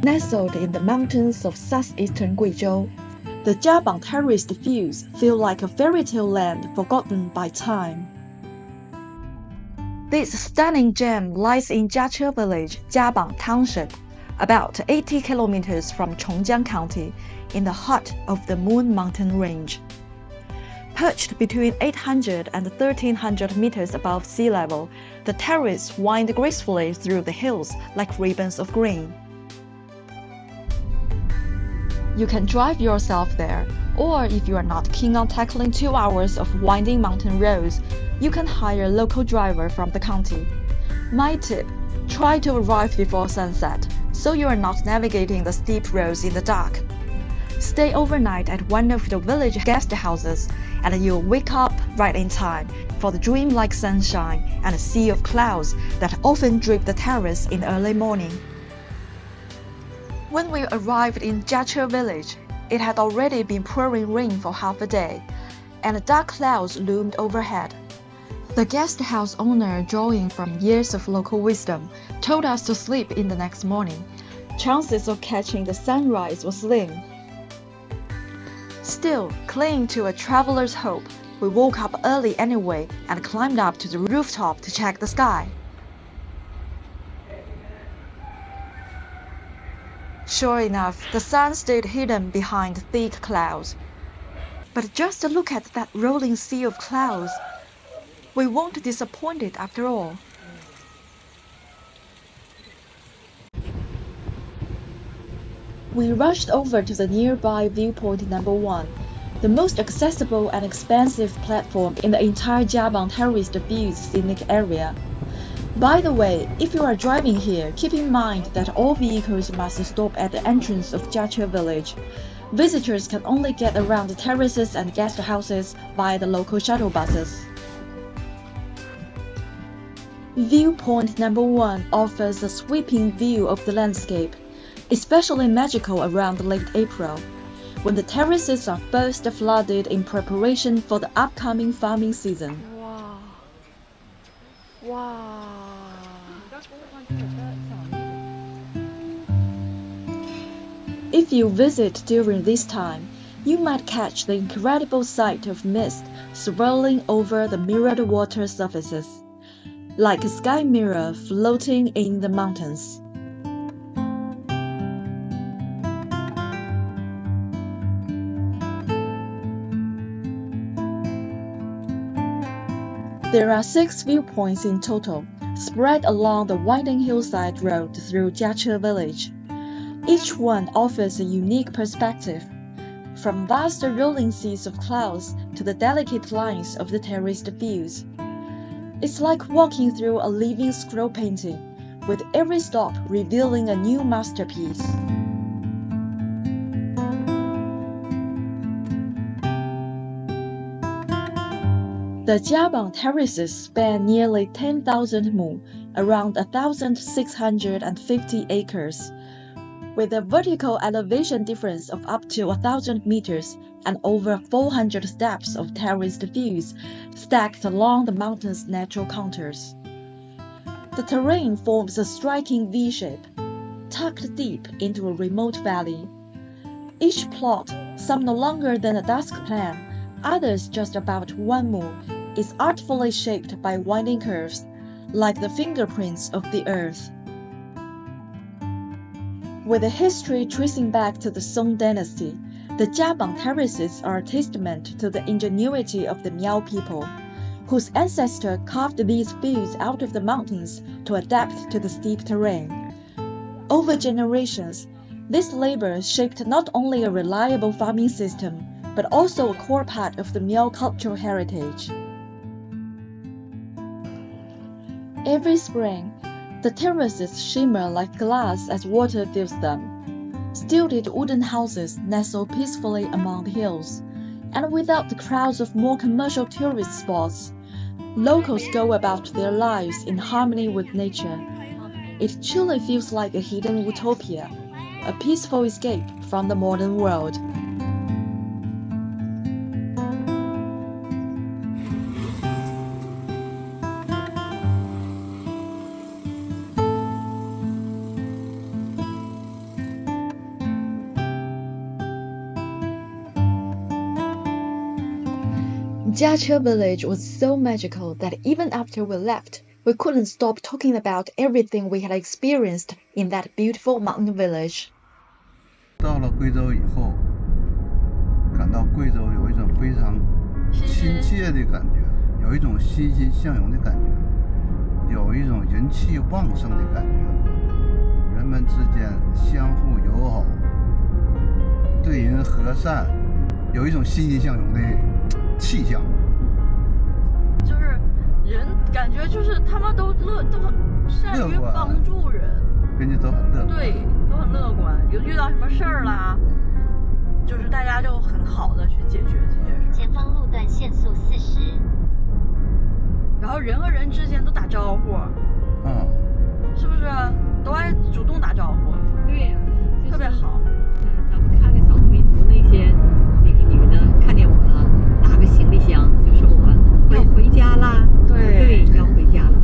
Nestled in the mountains of southeastern Guizhou, the Jiabang Terraced Fields feel like a fairytale land forgotten by time. This stunning gem lies in Jiache village, Jiabang Township, about 80 kilometers from Rongjiang County, in the heart of the Moon Mountain Range. Perched between 800 and 1300 meters above sea level, the terrace winds gracefully through the hills like ribbons of green. You can drive yourself there, or if you are not keen on tackling 2 hours of winding mountain roads, you can hire a local driver from the county. My tip: try to arrive before sunset, so you are not navigating the steep roads in the dark. Stay overnight at one of the village guest houses, and you'll wake up right in time for the dreamlike sunshine and a sea of clouds that often drip the terrace in the early morning. When we arrived in Jiache village, it had already been pouring rain for half a day, and dark clouds loomed overhead. The guest house owner, drawing from years of local wisdom, told us to sleep in the next morning. Chances of catching the sunrise were slim. Still, clinging to a traveler's hope, we woke up early anyway and climbed up to the rooftop to check the sky. Sure enough, the sun stayed hidden behind thick clouds. But just look at that rolling sea of clouds. We weren't disappointed after all. We rushed over to the nearby viewpoint number 1, the most accessible and expansive platform in the entire Jiabang Terraced Fields scenic area. By the way, if you are driving here, keep in mind that all vehicles must stop at the entrance of Jiache village. Visitors can only get around the terraces and guest houses via the local shuttle buses. Viewpoint number 1 offers a sweeping view of the landscape, especially magical around late April, when the terraces are first flooded in preparation for the upcoming farming season. Wow. Wow. If you visit during this time, you might catch the incredible sight of mist swirling over the mirrored water surfaces, like a sky mirror floating in the mountains. There are 6 viewpoints in total, spread along the winding hillside road through Jiache village. Each one offers a unique perspective, from vast rolling seas of clouds to the delicate lines of the terraced fields. It's like walking through a living scroll painting, with every stop revealing a new masterpiece. The Jiabang terraces span nearly 10,000 mu, around 1,650 acres, with a vertical elevation difference of up to 1,000 meters and over 400 steps of terraced fields stacked along the mountain's natural contours. The terrain forms a striking V-shape, tucked deep into a remote valley. Each plot, some no longer than a dusk plan, others just about 1 mu, is artfully shaped by winding curves, like the fingerprints of the earth. With a history tracing back to the Song dynasty, the Jiabang terraces are a testament to the ingenuity of the Miao people, whose ancestors carved these fields out of the mountains to adapt to the steep terrain. Over generations, this labor shaped not only a reliable farming system, but also a core part of the Miao cultural heritage. Every spring, the terraces shimmer like glass as water fills them. Stilted wooden houses nestle peacefully among the hills, and without the crowds of more commercial tourist spots, locals go about their lives in harmony with nature. It truly feels like a hidden utopia, a peaceful escape from the modern world. Jiache village was so magical that even after we left, we couldn't stop talking about everything we had experienced in that beautiful mountain village. 到了贵州以后，感到贵州有一种非常亲切的感觉，有一种欣欣向荣的感觉，有一种人气旺盛的感觉，人们之间相互友好，对人和善，有一种欣欣向荣的气象。就是人感觉就是他们都很善于帮助人，并且都很乐观。对，都很乐观。有遇到什么事儿啦，就是大家就很好的去解决这些事。前方路段限速40。然后人和人之间都打招呼，是不是？都爱主动打招呼。对呀，特别好。咱们看那少数民族那些那个女的看见我了，拿个行李箱就说我要回家啦。对，要回家了。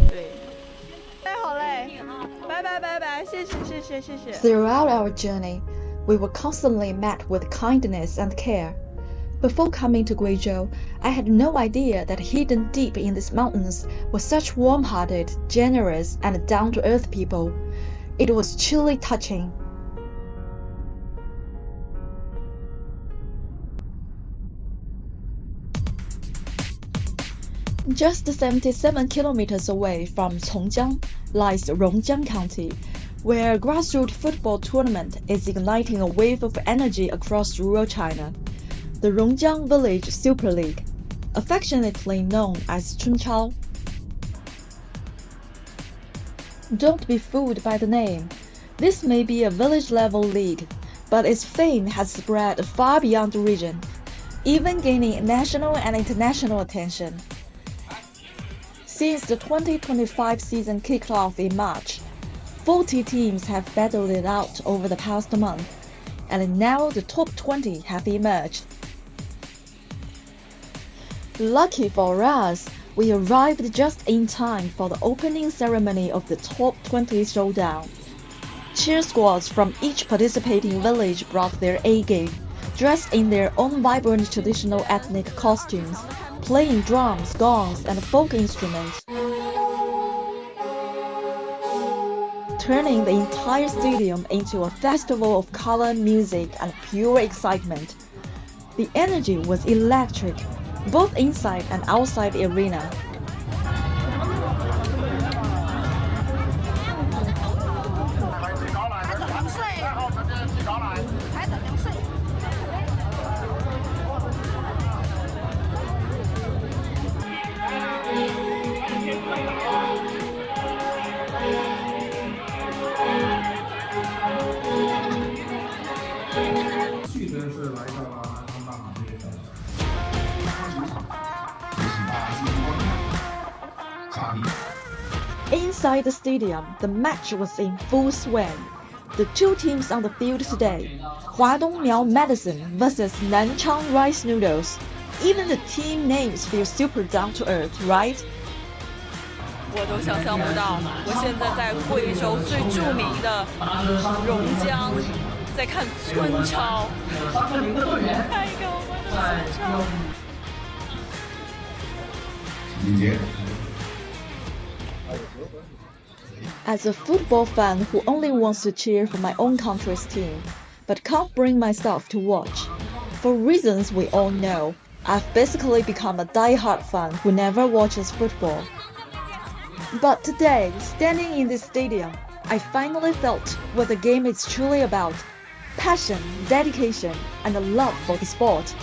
对，哎，好嘞，拜拜拜拜，谢谢。Throughout our journey, we were constantly met with kindness and care. Before coming to Guizhou, I had no idea that hidden deep in these mountains were such warm-hearted, generous, and down-to-earth people. It was truly touching. Just 77 kilometers away from Rongjiang lies Rongjiang County, where a grassroots football tournament is igniting a wave of energy across rural China. The Rongjiang Village Super League, affectionately known as Cun Chao. Don't be fooled by the name. This may be a village-level league, but its fame has spread far beyond the region, even gaining national and international attention. Since the 2025 season kicked off in March, 40 teams have battled it out over the past month, and now the top 20 have emerged. Lucky for us, we arrived just in time for the opening ceremony of the top 20 showdown. Cheer squads from each participating village brought their A game, dressed in their own vibrant traditional ethnic costumes, playing drums, gongs, and folk instruments, turning the entire stadium into a festival of color, music, and pure excitement. The energy was electric, both inside and outside the arena. Inside the stadium, the match was in full swing. The two teams on the field today, Miao Medicine versus Nanchang Rice Noodles. Even the team names feel super down to earth, right? 我都想象不到，我现在在贵州最著名的榕江，在看春超。看一个我们的春超。As a football fan who only wants to cheer for my own country's team, but can't bring myself to watch, for reasons we all know, I've basically become a die-hard fan who never watches football. But today, standing in this stadium, I finally felt what the game is truly about: passion, dedication, and a love for the sport.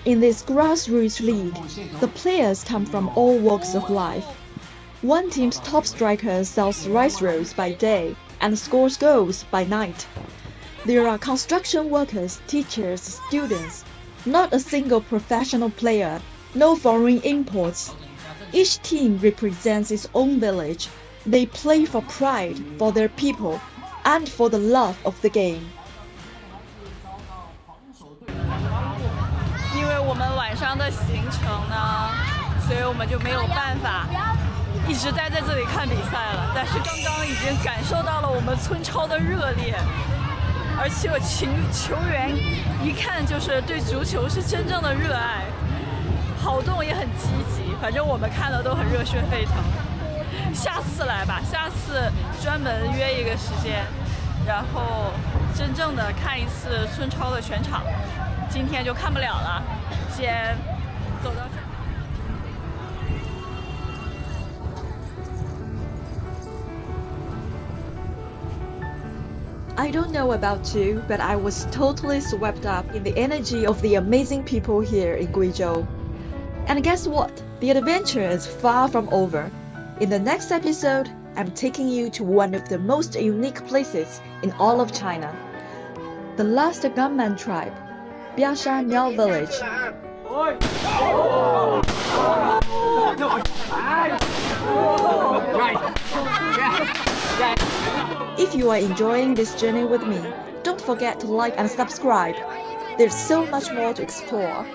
In this grassroots league, the players come from all walks of life. One team's top striker sells rice rolls by day and scores goals by night. There are construction workers, teachers, students, not a single professional player, no foreign imports. Each team represents its own village. They play for pride, for their people, and for the love of the game. 因为我们晚上的行程呢，所以我们就没有办法一直待在这里看比赛了。但是刚刚已经感受到了我们村超的热烈，而且球员一看就是对足球是真正的热爱，跑动也很积极，反正我们看了都很热血沸腾。下次来吧，下次专门约一个时间，然后真正的看一次村超的全场。今天就看不了了，先走到这。I don't know about you, but I was totally swept up in the energy of the amazing people here in Guizhou. And guess what? The adventure is far from over. In the next episode, I'm taking you to one of the most unique places in all of China. The last gunman tribe, Biashan Miao village. If you are enjoying this journey with me, don't forget to like and subscribe. There's so much more to explore.